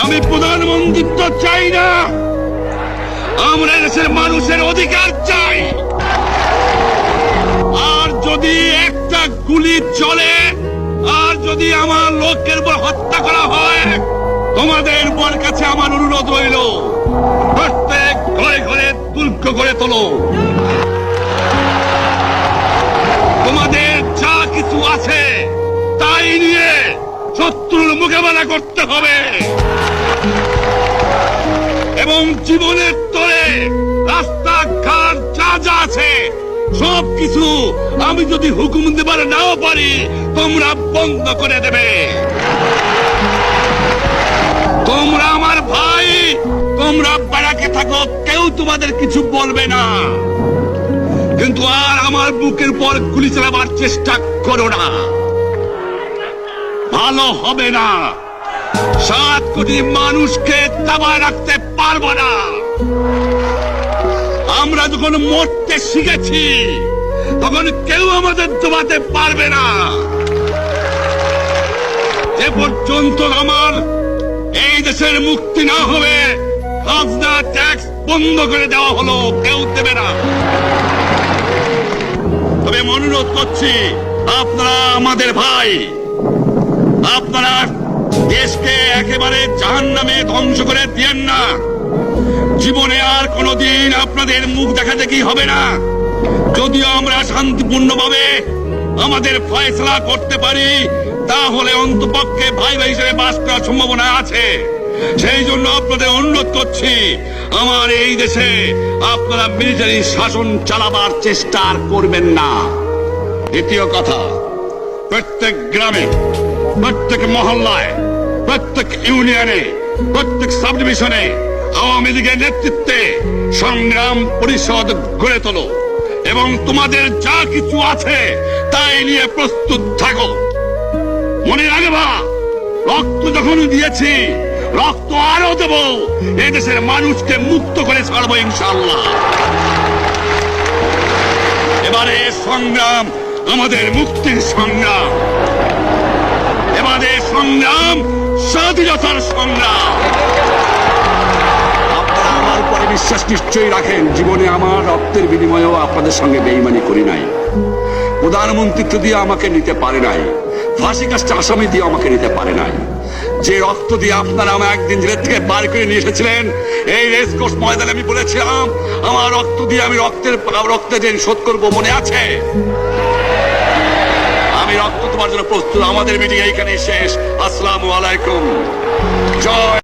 আমি প্রধানমন্ত্রিত্ব চাই না, আমরা দেশের মানুষের অধিকার চাই। আর যদি একটা গুলি চলে, আর যদি আমার লোকের উপর হত্যা করা হয়, তোমাদের বর কাছে আমার অনুরোধ রইল, প্রত্যেক ঘরে ঘরে দুর্গ করে তোলো। তোমাদের যা কিছু আছে তাই নিয়ে শত্রুর মোকাবেলা করতে হবে, এবং জীবনের তরে রাস্তাঘাট যা যা আছে সবকিছু আমি যদি হুকুম দেবার নাও পারি, তোমরা বন্ধ করে দেবে। তোমরা আমার ভাই, তোমরা বাড়াকে থাকো, কেউ তোমাদের কিছু বলবে না, কিন্তু আর আমার বুকের পর গুলি চালাবার চেষ্টা করো না, ভালো হবে না। 7 কোটি মানুষকে দাবায় রাখতে পারবো না। আমরা যখন মরতে শিখেছি তখন কেউ আমাদের দবাতে পারবে না। যে পর্যন্ত আমার এই দেশের মুক্তি না হবে, খাজনা ট্যাক্স বন্ধ করে দেওয়া হলো, কেউ দেবে না। তবে আমি অনুরোধ করছি, আপনারা আমাদের ভাই, আপনারা দেশকে একেবারে জাহান্নামে ধ্বংস করে দিয়েন না। জীবনে আর কোনোদিন আপনাদের মুখ দেখা দেখি হবে না। যদিও আমরা শান্তিপূর্ণভাবে আমাদের ফয়সালা করতে পারি, তাহলে অন্তপক্ষে ভাই ভাই হিসেবে বাস করার সম্ভাবনা আছে। সেই জন্য আপনাদের অনুরোধ করছি, আমার এই দেশে আপনারা মিলিটারি শাসন চালাবার চেষ্টা আর করবেন না। দ্বিতীয় কথা, প্রত্যেক গ্রামে, প্রত্যেক মহল্লায়, প্রত্যেক ইউনিয়নে, প্রত্যেক সাব ডিভিশনে আওয়ামী লীগের নেতৃত্বে সংগ্রাম পরিষদ গড়ে তোলো, এবং তোমাদের যা কিছু আছে তাই নিয়ে প্রস্তুত থাকো। মনে রাখবা, রক্ত যখন দিয়েছি, রক্ত আরো দেব, এদেশের মানুষকে মুক্ত করে ছাড়বো ইনশাআল্লাহ। এবারে সংগ্রাম আমাদের মুক্তির সংগ্রাম, এবারে সংগ্রাম স্বাধীনতার সংগ্রাম। আপনারা আমার উপরে বিশ্বাস নিশ্চয়ই রাখেন। জীবনে আমার রক্তের বিনিময়েও আপনাদের সঙ্গে বেইমানি করি নাই। প্রধানমন্ত্রিত্ব দিয়ে আমাকে নিতে পারে নাই, ফাঁসি কাজটা আসামি দিয়ে আমাকে নিতে পারে নাই। যে রক্ত দিয়ে আপনারা আমার একদিন জেলের থেকে বার করে নিয়ে এসেছিলেন, এই রেসকোর্স ময়দানে আমি বলেছিলাম আমার রক্ত দিয়ে আমি রক্তের যে শোধ করবো, মনে আছে? আমি রক্ত তোমার জন্য প্রস্তুত। আমাদের মিটিং এইখানে শেষ। আসসালামু আলাইকুম। জয়।